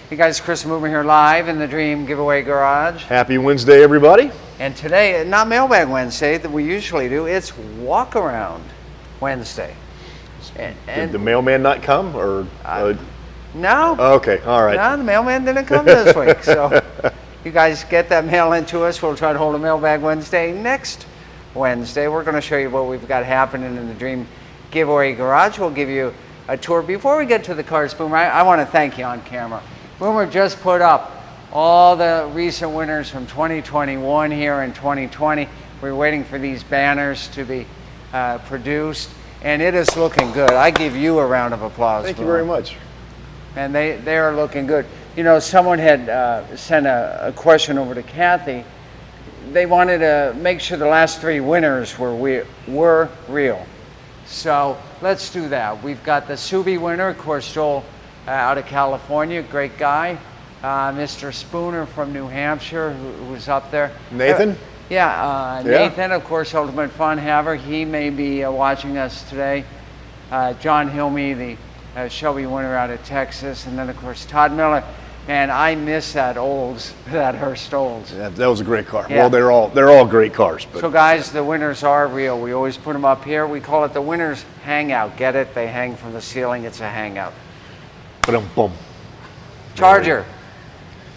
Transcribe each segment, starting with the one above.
Hey guys, Chris and Boomer here live in the Dream Giveaway Garage. Happy Wednesday, everybody. And today, not Mailbag Wednesday that we usually do, it's Walk Around Wednesday. Did the mailman not come, or? No. Okay, all right. No, the mailman didn't come this week. So you guys get that mail into us. We'll try to hold a Mailbag Wednesday next Wednesday. We're going to show you what we've got happening in the Dream Giveaway Garage. We'll give you a tour. Before we get to the cars, Boomer, I want to thank you on camera. Boomer just put up all the recent winners from 2021 here in 2020. We're waiting for these banners to be produced, and it is looking good. I give you a round of applause. Thank Boomer. you very much. And they are looking good. You know, someone had sent a question over to Kathy. They wanted to make sure the last three winners were real. So let's do that. We've got the Subi winner, of course, Joel out of California, great guy. Mr. Spooner from New Hampshire, who's up there. Nathan? Nathan, of course, Ultimate Fun Haver. He may be watching us today. John Hilme, the Shelby winner out of Texas. And then, of course, Todd Miller. Man, I miss that Hurst Olds. Yeah, that was a great car. Yeah. Well, they're all great cars. But. So, guys, the winners are real. We always put them up here. We call it the winners hangout. Get it? They hang from the ceiling. It's a hangout. Boom. Charger.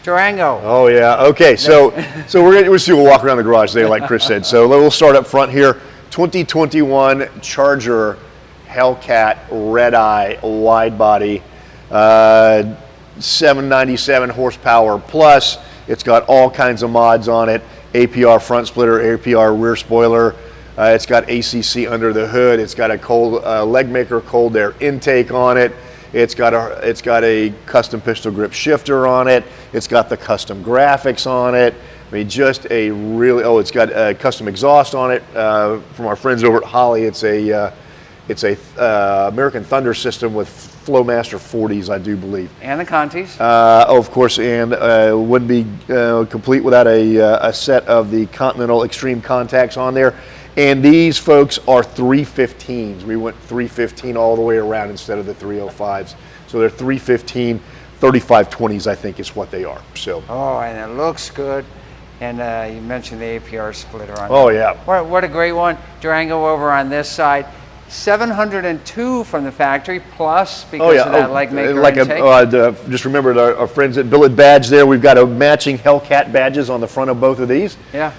Durango. Oh yeah. Okay. So we're gonna see. We'll walk around the garage today, like Chris said. So we'll start up front here. 2021 Charger Hellcat red eye wide body, 797 horsepower plus. It's got all kinds of mods on it. APR front splitter, APR rear spoiler. It's got ACC under the hood. It's got a cold leg maker cold air intake on it. It's got a custom pistol grip shifter on it. It's got the custom graphics on it. I mean, just a really, it's got a custom exhaust on it from our friends over at Holly. It's a American Thunder system with Flowmaster 40s, I do believe. And the Contis. Of course, and wouldn't be complete without a set of the Continental Extreme contacts on there. And these folks are 315s. We went 315 all the way around instead of the 305s. So they're 315, 3520s, I think is what they are. So. Oh, and it looks good. And you mentioned the APR splitter on Oh, there. yeah. What a great one. Durango over on this side. 702 from the factory plus because of that leg maker intake. Just remembered our friends at Billet Badge there. We've got a matching Hellcat badges on the front of both of these. Yeah.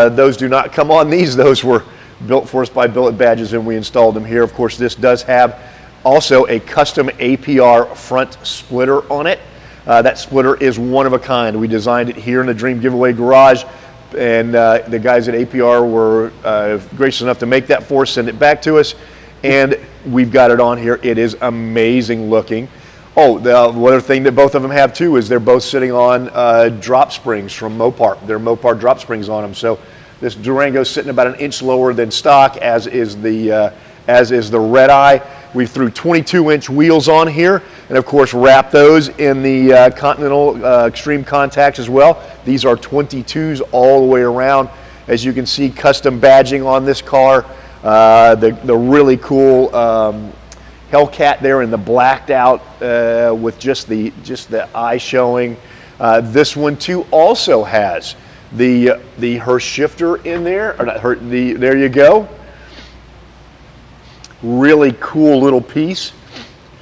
Those do not come on these. Those were built for us by Billet Badges and we installed them here. Of course, this does have also a custom APR front splitter on it. That splitter is one of a kind. We designed it here in the Dream Giveaway Garage. And the guys at APR were gracious enough to make that for us, send it back to us, and we've got it on here. It is amazing looking. Oh, the other thing that both of them have too is they're both sitting on drop springs from Mopar. They're Mopar drop springs on them. So this Durango's sitting about an inch lower than stock, as is the red eye. We threw 22-inch wheels on here, and of course wrap those in the Continental Extreme contacts as well. These are 22s all the way around. As you can see, custom badging on this car. The really cool Hellcat there in the blacked out with just the eye showing. This one too also has the Hurst shifter in there, or not there you go. Really cool little piece.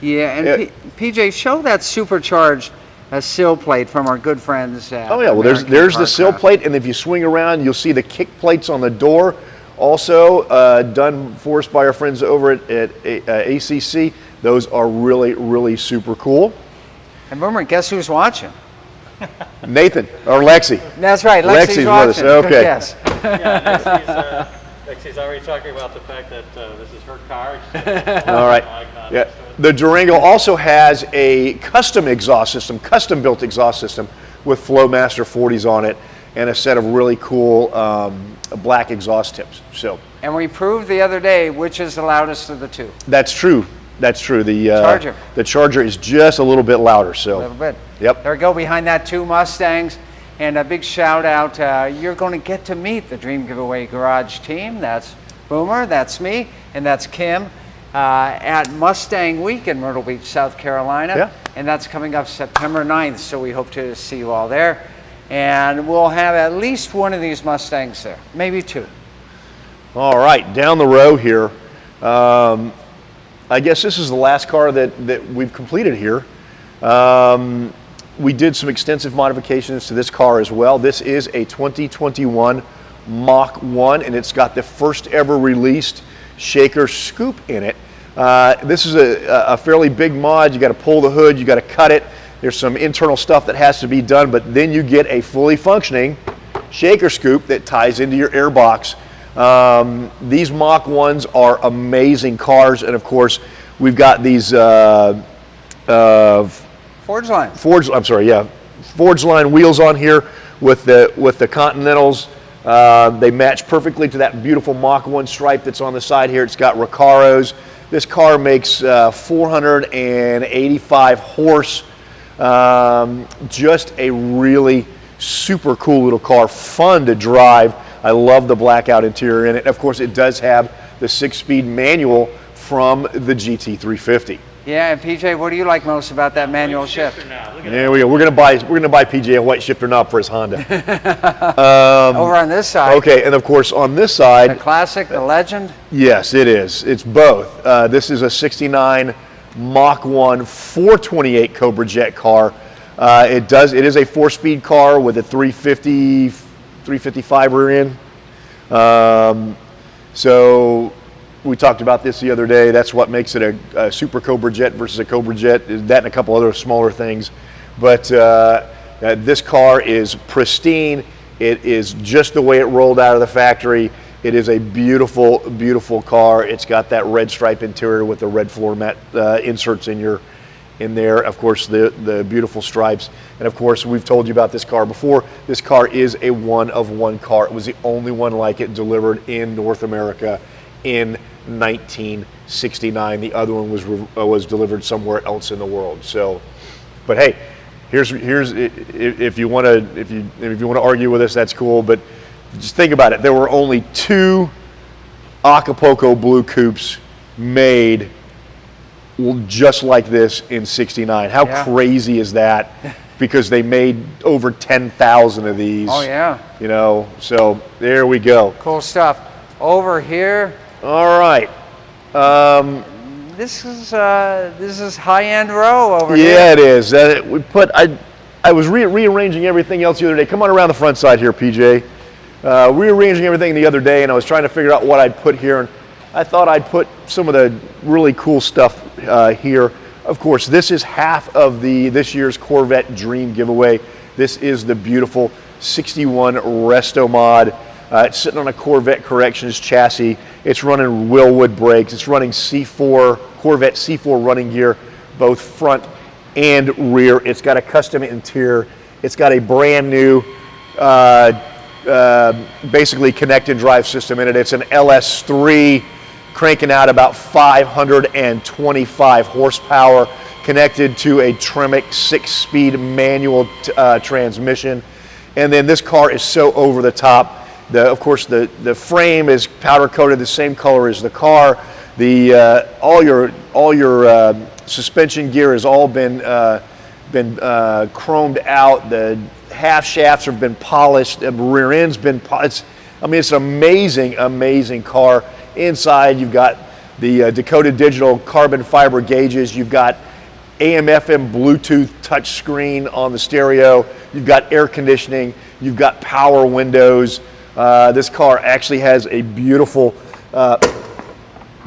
Yeah, and PJ, show that supercharged sill plate from our good friends. Oh yeah, well there's the sill plate, and if you swing around, you'll see the kick plates on the door. Also done for us by our friends over at ACC. Those are really super cool. And Boomer, guess who's watching? Nathan or Lexi. That's right, Lexi's watching. With us. Okay. Yes. Yeah, Lexi's already talking about the fact that this is her car. All right. Yeah. The Durango also has a custom exhaust system, custom built exhaust system with Flowmaster 40s on it, and a set of really cool black exhaust tips. So. And we proved the other day which is the loudest of the two. That's true. That's true. The Charger. The Charger is just a little bit louder. So. A little bit. Yep. There we go. Behind that, two Mustangs. And a big shout out. You're going to get to meet the Dream Giveaway Garage team. That's Boomer, that's me, and that's Kim. at Mustang Week in Myrtle Beach, South Carolina. Yeah. And that's coming up September 9th, so we hope to see you all there. And we'll have at least one of these Mustangs there, maybe two. All right, down the row here. I guess this is the last car that we've completed here. We did some extensive modifications to this car as well. This is a 2021 Mach 1, and it's got the first ever released shaker scoop in it. This is a fairly big mod. You got to pull the hood, you got to cut it. There's some internal stuff that has to be done, but then you get a fully functioning shaker scoop that ties into your airbox. These Mach 1s are amazing cars, and of course, we've got these Forge line. Forge line wheels on here with the Continentals. They match perfectly to that beautiful Mach 1 stripe that's on the side here. It's got Recaros. This car makes 485 horse. Just a really super cool little car, fun to drive. I love the blackout interior in it. Of course, it does have the 6-speed manual from the GT350. Yeah, and PJ, what do you like most about that manual shift? There we go. We're gonna buy PJ a white shifter knob for his Honda. Over on this side. Okay, and of course on this side, the classic, the legend. yes, it is. It's both. This is a '69 Mach 1 428 Cobra Jet car. It is a 4-speed car with a 355 rear end. So we talked about this the other day. That's what makes it a Super Cobra Jet versus a Cobra Jet. That and a couple other smaller things. But this car is pristine. It is just the way it rolled out of the factory. It is a beautiful, beautiful car. It's got that red stripe interior with the red floor mat inserts in there. Of course, the beautiful stripes. And of course, we've told you about this car before. This car is a one-of-one car. It was the only one like it delivered in North America in 1969. The other one was delivered somewhere else in the world. So, but hey, here's if you want to argue with us, that's cool. But just think about it. There were only 2 Acapulco blue coupes made just like this in '69. How crazy is that? Because they made over 10,000 of these. Oh yeah. You know. So there we go. Cool stuff. Over here. All right. This is high-end row over here. Yeah, it is. I was rearranging everything else the other day. Come on around the front side here, PJ. Rearranging everything the other day, and I was trying to figure out what I'd put here, and I thought I'd put some of the really cool stuff here. Of course, this is half of this year's Corvette Dream giveaway. This is the beautiful 61 Resto Mod. It's sitting on a Corvette Corrections chassis. It's running Willwood brakes. It's running Corvette C4 running gear, both front and rear. It's got a custom interior. It's got a brand new, basically connected drive system in it. It's an LS3 cranking out about 525 horsepower, connected to a Tremec 6-speed manual transmission. And then this car is so over the top. Of course, the frame is powder coated the same color as the car. All your suspension gear has all been chromed out. The half shafts have been polished. The rear end's been polished. I mean, it's an amazing, amazing car. Inside, you've got the decoded digital carbon fiber gauges. You've got AM/FM Bluetooth touchscreen on the stereo. You've got air conditioning. You've got power windows. This car actually has a beautiful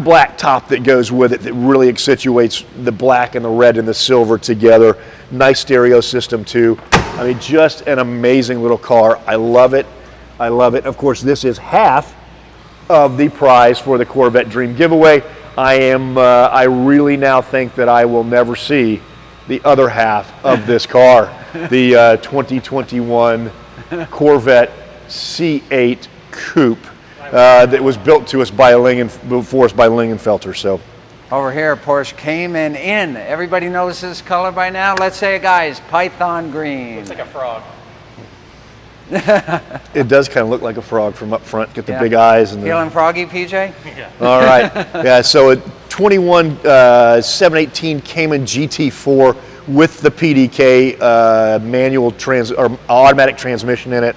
black top that goes with it that really accentuates the black and the red and the silver together. Nice stereo system too. I mean, just an amazing little car. I love it. I love it. Of course, this is half of the prize for the Corvette Dream giveaway. I really now think that I will never see the other half of this car, the 2021 Corvette C8 Coupe that was built to us by for us by Lingenfelter. So over here, Porsche Cayman in. Everybody knows this color by now. Let's say, guys, Python green. Looks like a frog. it does kind of look like a frog from up front. Get the big eyes and feeling froggy, PJ? Yeah. All right. Yeah. So 21 718 Cayman GT4 with the PDK manual or automatic transmission in it.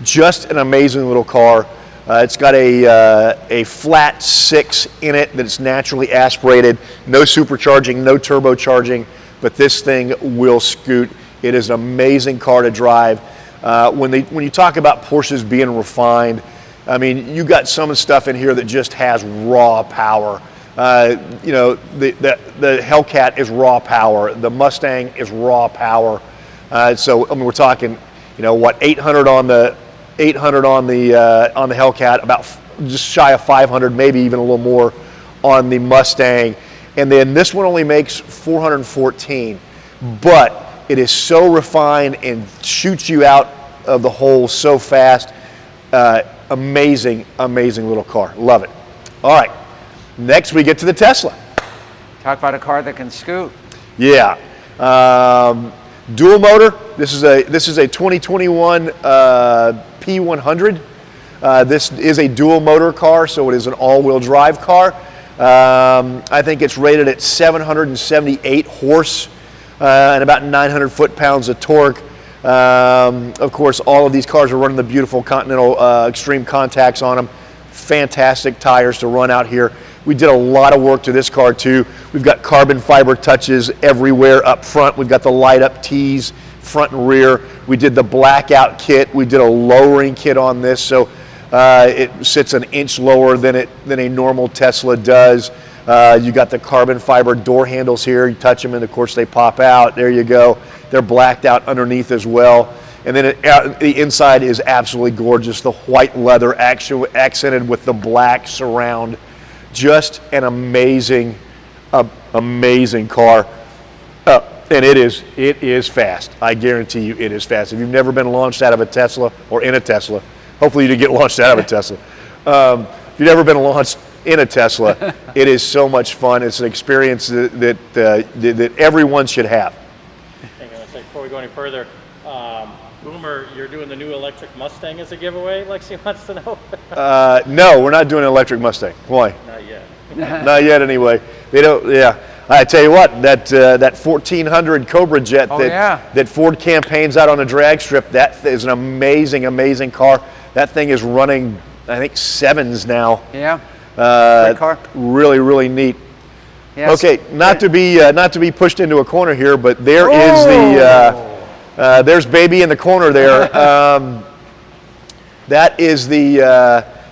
Just an amazing little car. It's got a flat 6 in it that's naturally aspirated, no supercharging, no turbocharging, but this thing will scoot. It is an amazing car to drive. When you talk about Porsches being refined, I mean, you got some of the stuff in here that just has raw power. You know, the Hellcat is raw power. The Mustang is raw power. So I mean, we're talking, you know, what, 800 on the Hellcat, about just shy of 500, maybe even a little more on the Mustang. And then this one only makes 414, but it is so refined and shoots you out of the hole so fast. Amazing, amazing little car. Love it. All right, next we get to the Tesla. Talk about a car that can scoot. Yeah. Dual motor. This is a 2021 P100. This is a dual motor car, so it is an all-wheel drive car. I think it's rated at 778 horse and about 900 foot-pounds of torque. Of course, all of these cars are running the beautiful Continental Extreme contacts on them. Fantastic tires to run out here. We did a lot of work to this car too. We've got carbon fiber touches everywhere up front. We've got the light up T's front and rear. We did the blackout kit. We did a lowering kit on this, so it sits an inch lower than a normal Tesla does. You got the carbon fiber door handles here. You touch them and of course they pop out. There you go. They're blacked out underneath as well. And then the inside is absolutely gorgeous. The white leather accented with the black surround. Just an amazing, amazing car. And it is fast. I guarantee you it is fast. If you've never been launched out of a Tesla or in a Tesla, hopefully you did get launched out of a Tesla. If you've never been launched in a Tesla, it is so much fun. It's an experience that everyone should have. Hang on a second, before we go any further, Boomer, you're doing the new electric Mustang as a giveaway, Lexi wants to know? No, we're not doing an electric Mustang. Why? Not yet. Not yet anyway. They don't, yeah. I tell you what, that 1400 Cobra Jet that Ford campaigns out on a drag strip, that is an amazing, amazing car. That thing is running, I think, 7s now. Yeah. Great car. Really, really neat. Yes. Okay, not to be pushed into a corner here, but there is there's baby in the corner there. That is the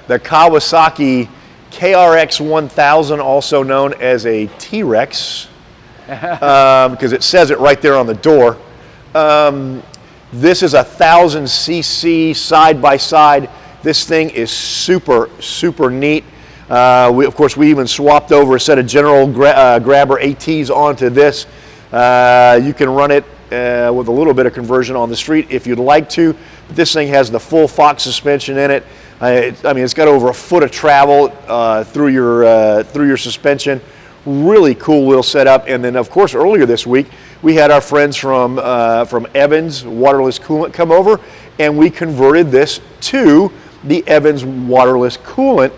Kawasaki Krx 1000, also known as a T-Rex, because it says it right there on the door. This is a 1000cc side by side. This thing is super, super neat. Of course, we even swapped over a set of General Grabber ATs onto this. You can run it with a little bit of conversion on the street if you'd like to. But this thing has the full Fox suspension in it. I mean, it's got over a foot of travel through your suspension. Really cool wheel setup. And then, of course, earlier this week, we had our friends from Evans Waterless Coolant come over, and we converted this to the Evans Waterless Coolant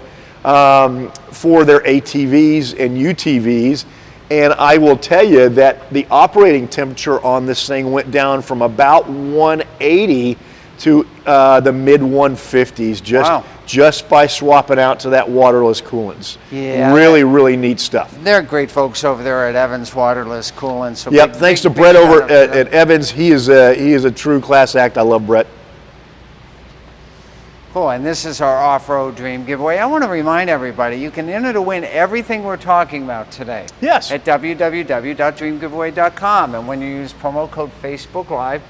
for their ATVs and UTVs. And I will tell you that the operating temperature on this thing went down from about 180 to the mid 150s just by swapping out to that waterless coolants. Yeah, really, really neat stuff. They're great folks over there at Evans Waterless Coolant. So yep, thanks to Brett over at Evans. He is a true class act. I love Brett. Cool, and this is our off-road dream giveaway. I want to remind everybody, you can enter to win everything we're talking about today. Yes. At www.dreamgiveaway.com, and when you use promo code Facebook Live,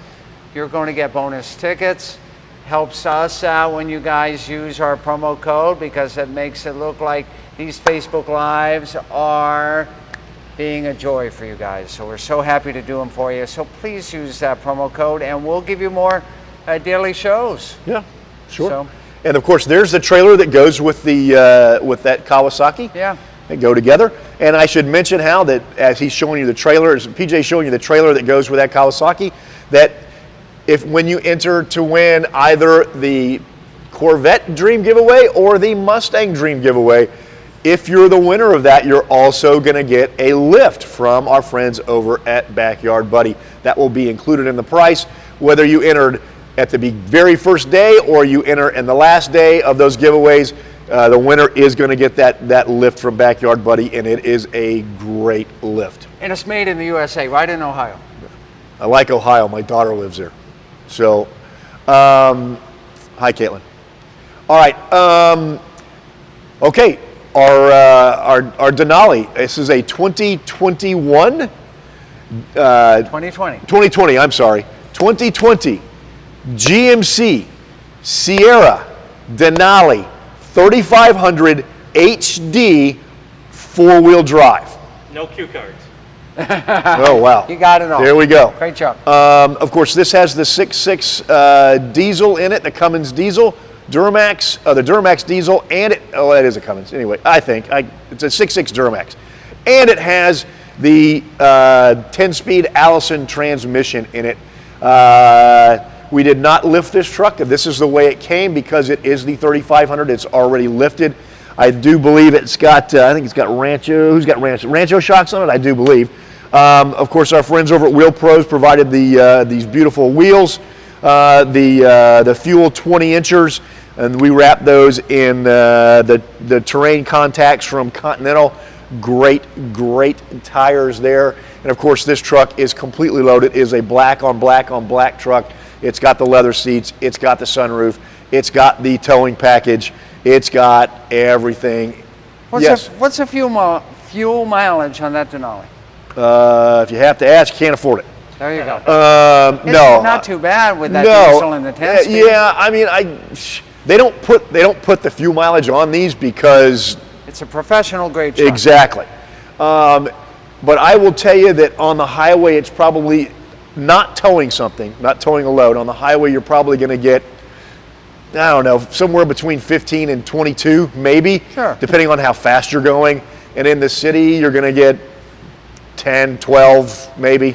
you're going to get bonus tickets. Helps us out when you guys use our promo code, because it makes it look like these Facebook Lives are being a joy for you guys. So we're so happy to do them for you. So please use that promo code, and we'll give you more daily shows. Yeah. Sure. So, and of course, there's the trailer that goes with the with that Kawasaki. Yeah. They go together. And I should mention how that as he's showing you the trailer, as PJ's showing you the trailer that goes with that Kawasaki, that when you enter to win either the Corvette Dream Giveaway or the Mustang Dream Giveaway, if you're the winner of that, you're also going to get a lift from our friends over at Backyard Buddy. That will be included in the price, whether you entered at the very first day or you enter in the last day of those giveaways. The winner is going to get that lift from Backyard Buddy, and it is a great lift. And it's made in the USA, right in Ohio. I like Ohio. My daughter lives there. So, hi, Caitlin. All right. Okay. Our Denali. This is a 2021. 2020. 2020. I'm sorry. 2020 GMC Sierra Denali 3500 HD 4-wheel drive. No cue cards. Oh, wow. You got it all. There we go. Great job. Of course, this has the 6.6 diesel in it, the Cummins diesel, Duramax, the Duramax diesel, and that is a Cummins. Anyway, it's a 6.6 Duramax. And it has the 10-speed Allison transmission in it. We did not lift this truck. This is the way it came because it is the 3500. It's already lifted. I do believe it's got, I think it's got Rancho shocks on it, I do believe. Of course, our friends over at Wheel Pros provided these beautiful wheels, the Fuel 20-inchers, and we wrapped those in the terrain contacts from Continental. Great tires there. And of course, this truck is completely loaded. It is a black on black truck. It's got the leather seats. It's got the sunroof. It's got the towing package. It's got everything. What's the fuel mileage on that Denali? If you have to ask, you can't afford it. There you go. No, not too bad with that diesel and the 10-speed. Yeah, I mean, they don't put the fuel mileage on these because it's a professional grade truck. Exactly. But I will tell you that on the highway, it's probably not towing a load. On the highway, you're probably going to get, I don't know, somewhere between 15 and 22, maybe, sure, depending on how fast you're going. And in the city, you're going to get 10, 12, maybe.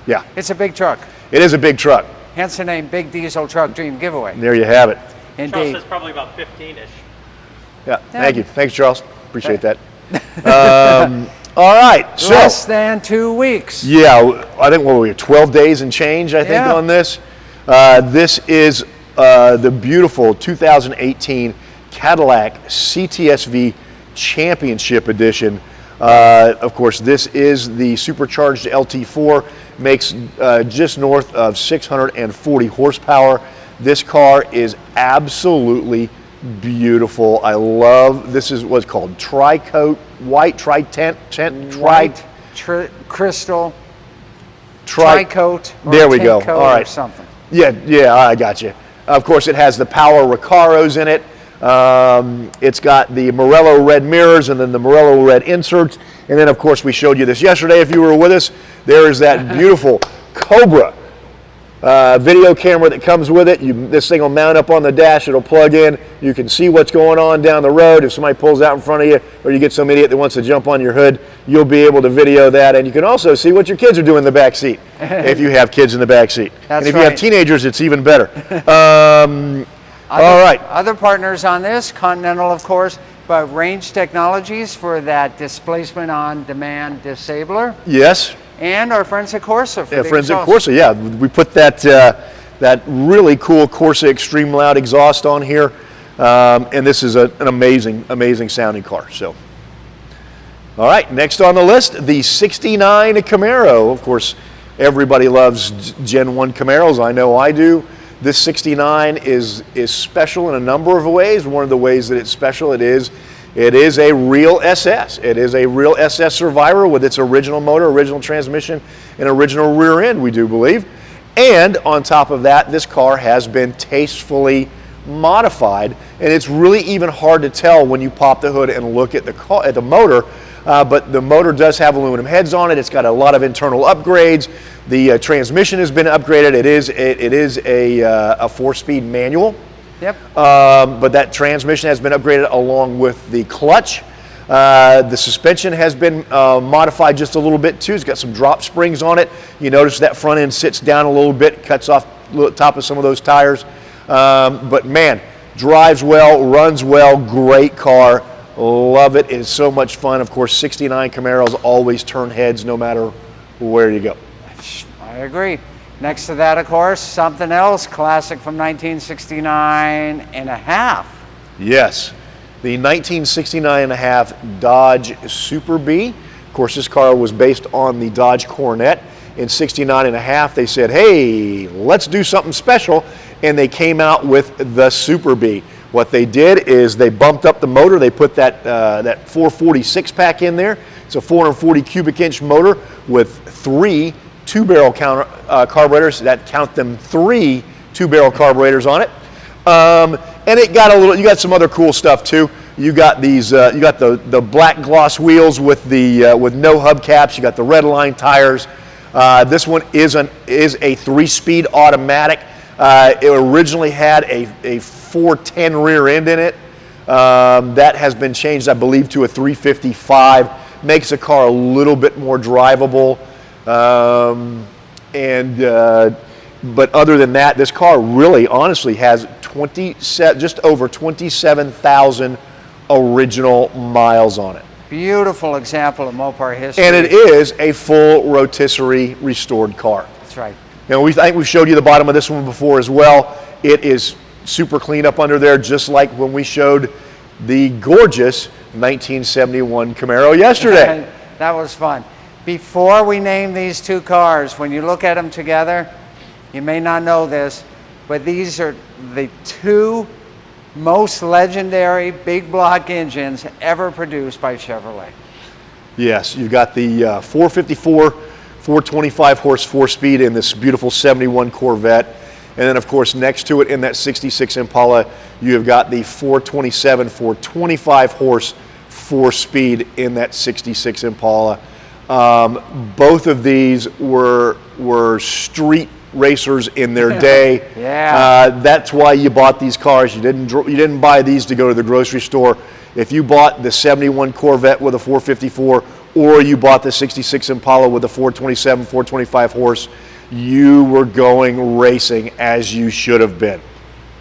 Yeah. It's a big truck. It is a big truck. Hence the name Big Diesel Truck Dream Giveaway. There you have it. Indeed. Charles says probably about 15-ish. Yeah, thank you. Thanks, Charles. Appreciate that. All right. So, less than 2 weeks. Yeah, I think, what were we, 12 days and change, I think, on this. This is the beautiful 2018 Cadillac Cts-V Championship Edition. Of course, this is the supercharged LT4, makes just north of 640 horsepower. This car is absolutely beautiful. I love, this is what's called tri-coat, white, crystal, tri-coat. Or there we go. All right. Or something. Yeah, I got you. Of course, it has the power Recaros in it. It's got the Morello red mirrors and then the Morello red inserts. And then, of course, we showed you this yesterday if you were with us. There is that beautiful Cobra video camera that comes with it. This thing will mount up on the dash. It'll plug in. You can see what's going on down the road. If somebody pulls out in front of you or you get some idiot that wants to jump on your hood, you'll be able to video that. And you can also see what your kids are doing in the back seat if you have kids in the back seat. That's and if right. you have teenagers, it's even better. All right. Other partners on this, Continental, of course, but Range Technologies for that displacement on demand disabler. Yes. And our friends at Corsa for the friends exhaust. at Corsa, yeah. We put that really cool Corsa Extreme Loud exhaust on here. And this is an amazing sounding car. So, all right, next on the list, the 69 Camaro. Of course, everybody loves Gen 1 Camaros. I know I do. This 69 is special in a number of ways. One of the ways that it's special, it is a real SS. It is a real SS Survivor with its original motor, original transmission, and original rear end, we do believe. And on top of that, this car has been tastefully modified, and it's really even hard to tell when you pop the hood and look at the motor. But the motor does have aluminum heads on it. It's got a lot of internal upgrades. The transmission has been upgraded. It is a 4-speed manual. Yep. But that transmission has been upgraded along with the clutch. The suspension has been modified just a little bit too. It's got some drop springs on it. You notice that front end sits down a little bit, cuts off the top of some of those tires. But man, drives well, runs well, great car. Love it. It's so much fun. Of course, 69 Camaros always turn heads no matter where you go. I agree. Next to that, of course, something else, classic from 1969 and a half. Yes, the 1969 and a half Dodge Super Bee. Of course, this car was based on the Dodge Coronet. In 69 and a half, they said, hey, let's do something special, and they came out with the Super Bee. What they did is they bumped up the motor. They put that 446 pack in there. It's a 440 cubic inch motor with 3 two-barrel carburetors. That count them 3 two-barrel carburetors on it. And it got you got some other cool stuff too. You got these, you got the black gloss wheels with with no hubcaps. You got the red line tires. This one is a 3-speed automatic. It originally had a 410 rear end in it. That has been changed, I believe, to a 355. Makes the car a little bit more drivable. But other than that, this car really, honestly, has just over 27,000 original miles on it. Beautiful example of Mopar history. And it is a full rotisserie restored car. That's right. Now, I think we've showed you the bottom of this one before as well. It is super clean up under there, just like when we showed the gorgeous 1971 Camaro yesterday. That was fun. Before we name these two cars, when you look at them together, you may not know this, but these are the 2 most legendary big block engines ever produced by Chevrolet. Yes, you've got the 454, 425 horse 4-speed in this beautiful 71 Corvette. And then, of course, next to it in that 66 Impala, you have got the 427, 425 horse 4-speed in that 66 Impala. Both of these were street racers in their day. Yeah. That's why you bought these cars. You didn't buy these to go to the grocery store. If you bought the 71 Corvette with a 454, or you bought the 66 Impala with a 427, 425 horse, you were going racing as you should have been.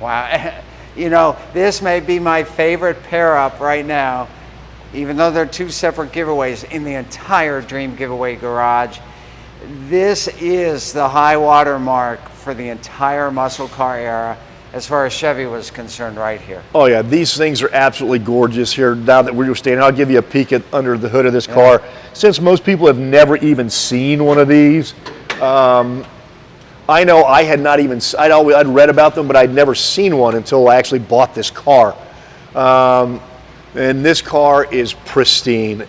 Wow. You know, this may be my favorite pair up right now, even though they're 2 separate giveaways in the entire Dream Giveaway Garage. This is the high water mark for the entire muscle car era as far as Chevy was concerned right here. Oh yeah, these things are absolutely gorgeous here. Now that we're standing, I'll give you a peek under the hood of this car. Since most people have never even seen one of these, I know I had not even, I'd read about them, but I'd never seen one until I actually bought this car. And this car is pristine.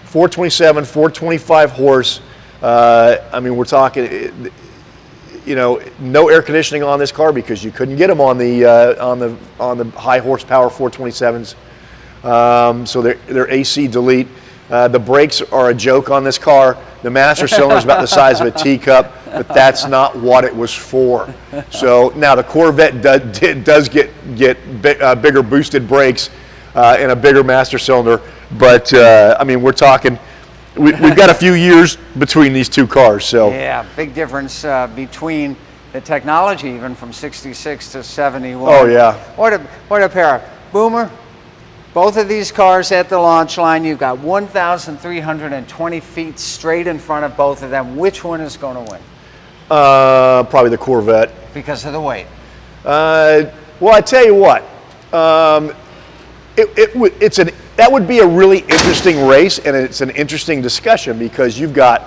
427, 425 horse. I mean, we're talking, you know, no air conditioning on this car because you couldn't get them on the high horsepower 427s. So they're AC delete. The brakes are a joke on this car. The master cylinder is about the size of a teacup, but that's not what it was for. So now the Corvette does get bigger boosted brakes and a bigger master cylinder, but I mean, we're talking. We've got a few years between these two cars, so. Yeah, big difference between the technology, even from 66 to 71. Oh yeah. What a pair. Boomer, both of these cars at the launch line, you've got 1,320 feet straight in front of both of them. Which one is going to win? Probably the Corvette. Because of the weight. Well, I tell you what, that would be a really interesting race, and it's an interesting discussion because you've got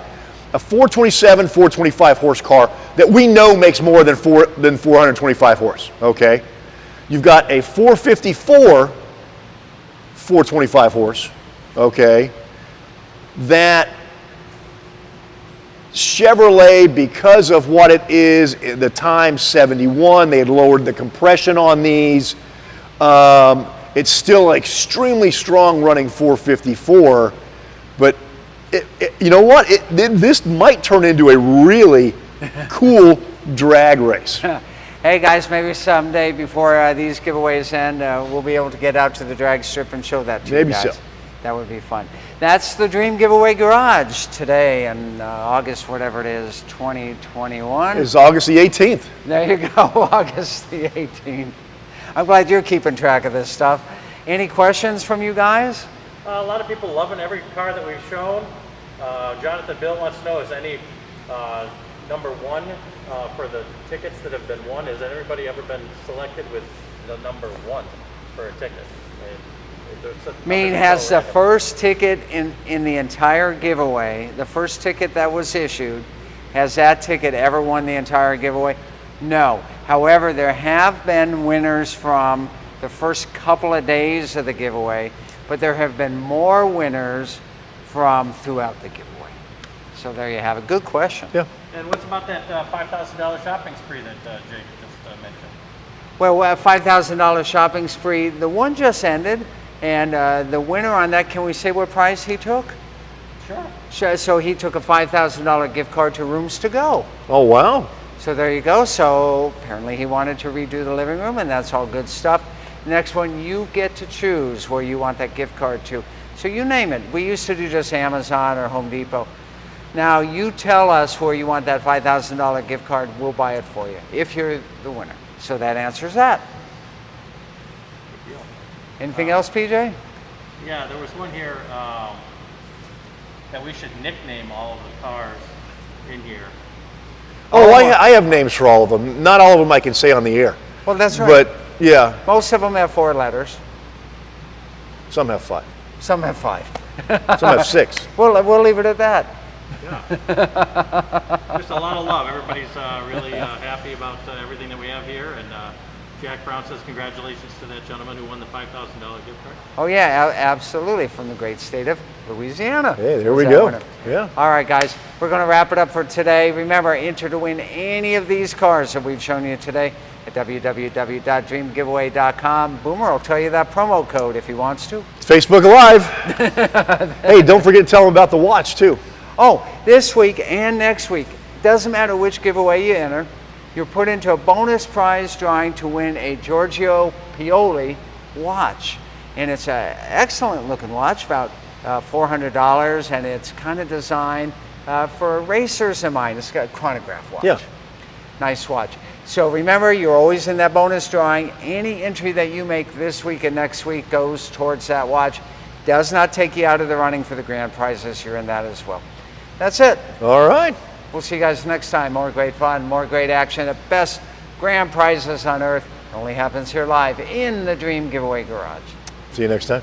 a 427, 425 horse car that we know makes more than 425 horse, okay? You've got a 454, 425 horse, okay? That Chevrolet, because of what it is, the time 71, they had lowered the compression on these. It's still an extremely strong running 454, but you know what? This might turn into a really cool drag race. Hey guys, maybe someday before these giveaways end, we'll be able to get out to the drag strip and show that to you guys. Maybe so. That would be fun. That's the Dream Giveaway Garage today in August, whatever it is, 2021. It's August the 18th. There you go, August the 18th. I'm glad you're keeping track of this stuff. Any questions from you guys? A lot of people loving every car that we've shown. Jonathan Bill wants to know, is any number one for the tickets that have been won? Has anybody ever been selected with the number one for a ticket? Has the first ticket in the entire giveaway, the first ticket that was issued, has that ticket ever won the entire giveaway? No. However, there have been winners from the first couple of days of the giveaway, but there have been more winners from throughout the giveaway. So there you have it. Good question. Yeah. And what's about that $5,000 shopping spree that Jake just mentioned? Well, $5,000 shopping spree, the one just ended, and the winner on that, can we say what prize he took? Sure. So he took a $5,000 gift card to Rooms to Go. Oh, wow. So there you go. So apparently he wanted to redo the living room, and that's all good stuff. Next one, you get to choose where you want that gift card to. So you name it. We used to do just Amazon or Home Depot. Now you tell us where you want that $5,000 gift card. We'll buy it for you if you're the winner. So that answers that. Anything else, PJ? Yeah, there was one here that we should nickname all of the cars in here. Oh, I have names for all of them. Not all of them I can say on the air. Well, that's right. But yeah, Most of them have 4 letters. some have 5. Some have 5. Some have 6. We'll leave it at that. Yeah. Just a lot of love. Everybody's really happy about everything that we have here. And Jack Brown says congratulations to that gentleman who won the $5,000 gift card. Oh yeah, absolutely, from the great state of Louisiana. Hey, there we Was that go. winner. Yeah. All right, guys, we're going to wrap it up for today. Remember, enter to win any of these cars that we've shown you today at www.dreamgiveaway.com. Boomer will tell you that promo code if he wants to. It's Facebook Live. Hey, don't forget to tell them about the watch too. Oh, this week and next week, doesn't matter which giveaway you enter, you're put into a bonus prize drawing to win a Giorgio Pioli watch. And it's an excellent looking watch, about $400, and it's kind of designed for racers in mind. It's got a chronograph watch. Yeah. Nice watch. So remember, you're always in that bonus drawing. Any entry that you make this week and next week goes towards that watch. Does not take you out of the running for the grand prizes. You're in that as well. That's it. All right. We'll see you guys next time. More great fun, more great action. The best grand prizes on earth only happens here live in the Dream Giveaway Garage. See you next time.